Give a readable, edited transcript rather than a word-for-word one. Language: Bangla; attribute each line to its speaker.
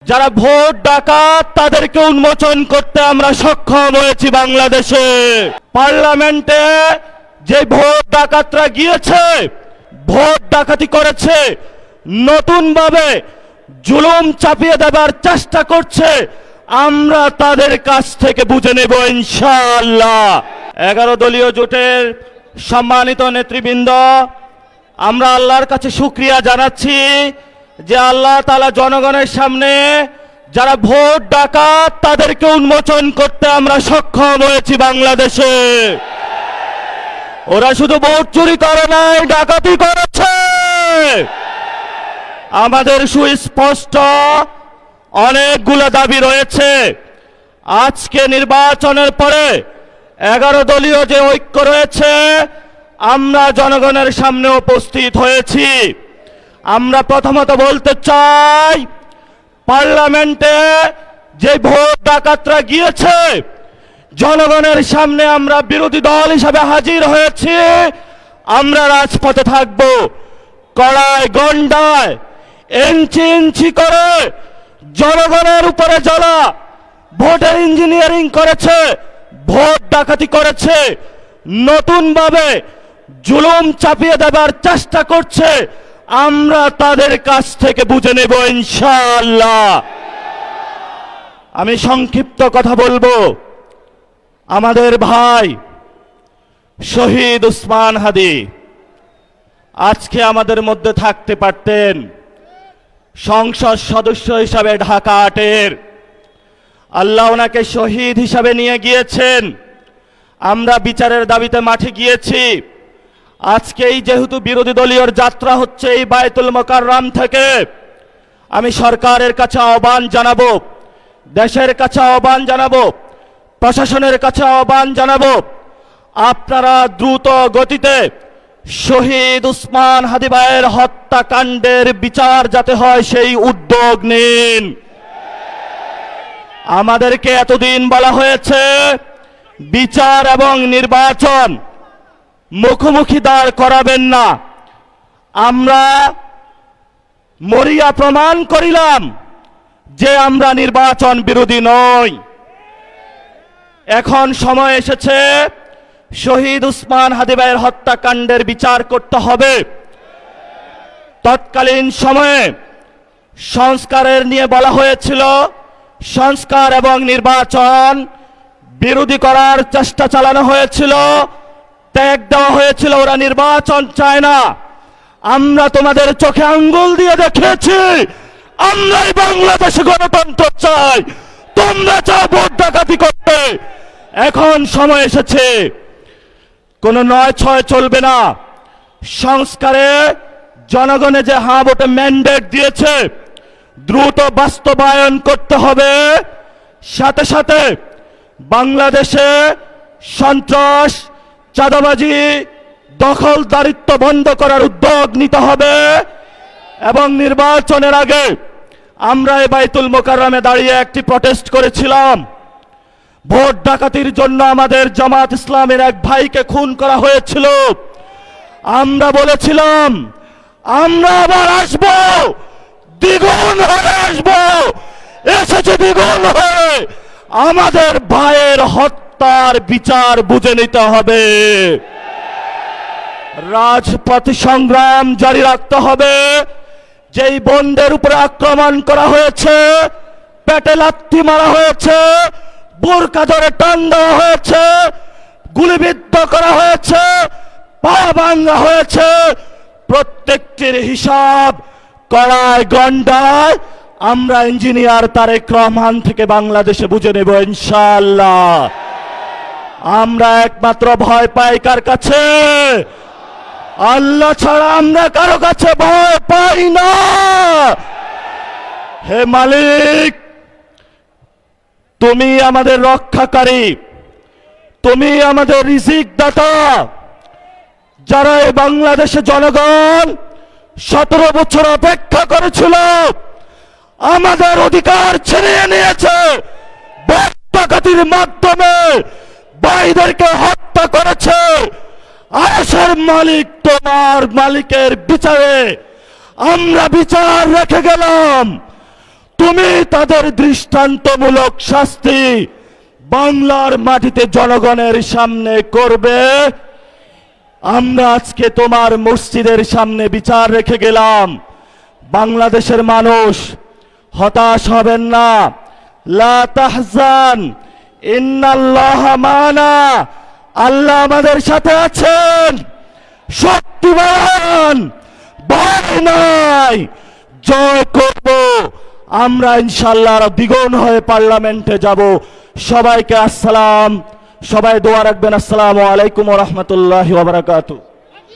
Speaker 1: যারা ভোট ডাকাত তাদেরকে উন্মোচন করতে আমরা সক্ষম হয়েছি। বাংলাদেশে পার্লামেন্টে যে ভোট ডাকাতরা গিয়েছে, ভোট ডাকাতি করেছে, নতুন ভাবে জুলুম চাপিয়ে দেবার চেষ্টা করছে, আমরা তাদের কাছ থেকে বুঝে নেব ইনশাআল্লাহ। 11 দলীয় জোটের সম্মানিত নেতৃবৃন্দ, আমরা আল্লাহর কাছে শুকরিয়া জানাচ্ছি যে আল্লাহ তাআলা জনগণের সামনে যারা ভোট ডাকাত তাদেরকে উন্মোচন করতে আমরা সক্ষম হয়েছি। বাংলাদেশে ওরা শুধু ভোট চুরি করে নাই, ডাকাতি করেছে। আমাদের সুস্পষ্ট অনেকগুলো দাবি রয়েছে। আজকে নির্বাচনের পরে 11 দলীয় যে ঐক্য রয়েছে, আমরা জনগণের সামনে উপস্থিত হয়েছি। আমরা প্রথমত বলতে চাই, পার্লামেন্টে যে ভোট ডাকাতরা গিয়েছে, জনগণের সামনে আমরা বিরোধী দল হিসাবে হাজির হয়েছি। আমরা রাজপথে থাকব, কড়ায় গন্ডায় ইঞ্চি ইঞ্চি করে জনগণের উপরে যারা ভোটের ইঞ্জিনিয়ারিং করেছে, ভোট ডাকাতি করেছে, নতুন ভাবে জুলুম চাপিয়ে দেবার চেষ্টা করছে, আমরা তাদের কাছ থেকে বুঝে নেব ইনশাআল্লাহ। আমি সংক্ষিপ্ত কথা বলবো। আমাদের ভাই শহীদ উসমান হাদি আজকে আমাদের মধ্যে থাকতে পারতেন। সংসদ সদস্য হিসাবে ঢাকা 8-এর আল্লাহ ওনাকে শহীদ হিসাবে নিয়ে গিয়েছেন। আমরা বিচারের দাবিতে মাঠে গিয়েছি। আজকেই যেহেতু বিরোধী দলীয় যাত্রা হচ্ছে এই বায়তুল মোকাররম থেকে, আমি সরকারের কাছে আহ্বান জানাবো, দেশের কাছে আহ্বান জানাবো, প্রশাসনের কাছে আহ্বান জানাবো, আপনারা দ্রুত গতিতে শহীদ উসমান হাদি ভাইয়ের হত্যাকাণ্ডের বিচার যাতে হয় সেই উদ্যোগ নিন। আমাদেরকে এতদিন বলা হয়েছে বিচার এবং নির্বাচন মুখোমুখি দাঁড় করাবেন না। আমরা মরিয়া প্রমাণ করিলাম যে আমরা নির্বাচন বিরোধী নই। এখন সময় এসেছে শহীদ উসমান হাদি ভাইয়ের হত্যাকাণ্ডের বিচার করতে হবে। তৎকালীন সময়ে সংস্কারের নিয়ে বলা হয়েছিল, সংস্কার এবং নির্বাচন বিরোধী করার চেষ্টা চালানো হয়েছিল, ত্যাগ দেওয়া হয়েছিল, ওরা নির্বাচন চায় না। আমরা তোমাদের চোখে আঙ্গুল দিয়ে দেখিয়েছি আমরাই বাংলাদেশে গণতন্ত্র চাই, তোমরা চাও ভোট ডাকাতি করতে। এখন সময় এসেছে, কোনো 9-6 চলবে না। সংস্কারে জনগণে যে হ্যাঁ ভোটে ম্যান্ডেট দিয়েছে, দ্রুত বাস্তবায়ন করতে হবে। সাথে সাথে বাংলাদেশে সন্ত্রাস, চাঁদাবাজি, দখলদারিত্ব বন্ধ করার উদ্যোগ নিতে হবে। এবং নির্বাচনের আগে আমরা এই বায়তুল মোকাররমে দাঁড়িয়ে একটি প্রটেস্ট করেছিলাম। ভোট ডাকাতির জন্য আমাদের জামাত ইসলামের এক ভাইকে খুন করা হয়েছিল। আমরা বলেছিলাম আমরা আবার আসব, দ্বিগুণ হয়ে আসব। এসেছে দ্বিগুণ হয়ে। আমাদের ভাইয়ের হত্যার বিচার বুঝে নিতে হবে। রাজপথ সংগ্রাম জারি রাখতে হবে। যেই বোনদের উপরে আক্রমণ করা হয়েছে, পেটে লাথি মারা হয়েছে, বোরকা ধরে টান দেওয়া হয়েছে, গুলিবিদ্ধ করা হয়েছে, পা ভাঙা হয়েছে, প্রত্যেকটির হিসাব কড়ায় গন্ডায় আমরা ইঞ্জিনিয়ার তারেক রহমান থেকে বাংলাদেশে বুঝে নেব ইনশাআল্লাহ। আমরা একমাত্র ভয় পাই কার কাছে? আল্লাহ ছাড়া আমরা কারো কাছে ভয় পাই না। হে মালিক, তুমি আমাদের রক্ষাকারী, তুমি আমাদের রিজিক দাতা। যারা এই বাংলাদেশে জনগণ 17 বছর অপেক্ষা করেছিল, আমাদের অধিকার ছিনিয়ে নিয়েছে, ভোট ডাকাতির মাধ্যমে ভাইদেরকে হত্যা করেছে। আরশের মালিক তোমার মালিকের বিচারে আমরা বিচার রেখে গেলাম। তুমি তাদের দৃষ্টান্তমূলক শাস্তি বাংলার মাটিতে জনগণের সামনে করবে। আমরা আজকে তোমার মসজিদের সামনে বিচার রেখে গেলাম। বাংলাদেশের মানুষ হতাশ হবেন না। লা তাহজান ইন্নাল্লাহা মানা, আল্লাহ আমাদের সাথে আছেন, শক্তিমান, ভয় নাই, জয় করব আমরা ইনশাআল্লাহ। দ্বিগুণ হয়ে পার্লামেন্টে যাব। সবাইকে আসসালাম, সবাই দোয়া রাখবেন। আসসালামু আলাইকুম ওয়া রাহমাতুল্লাহি ওয়া বারাকাতুহু।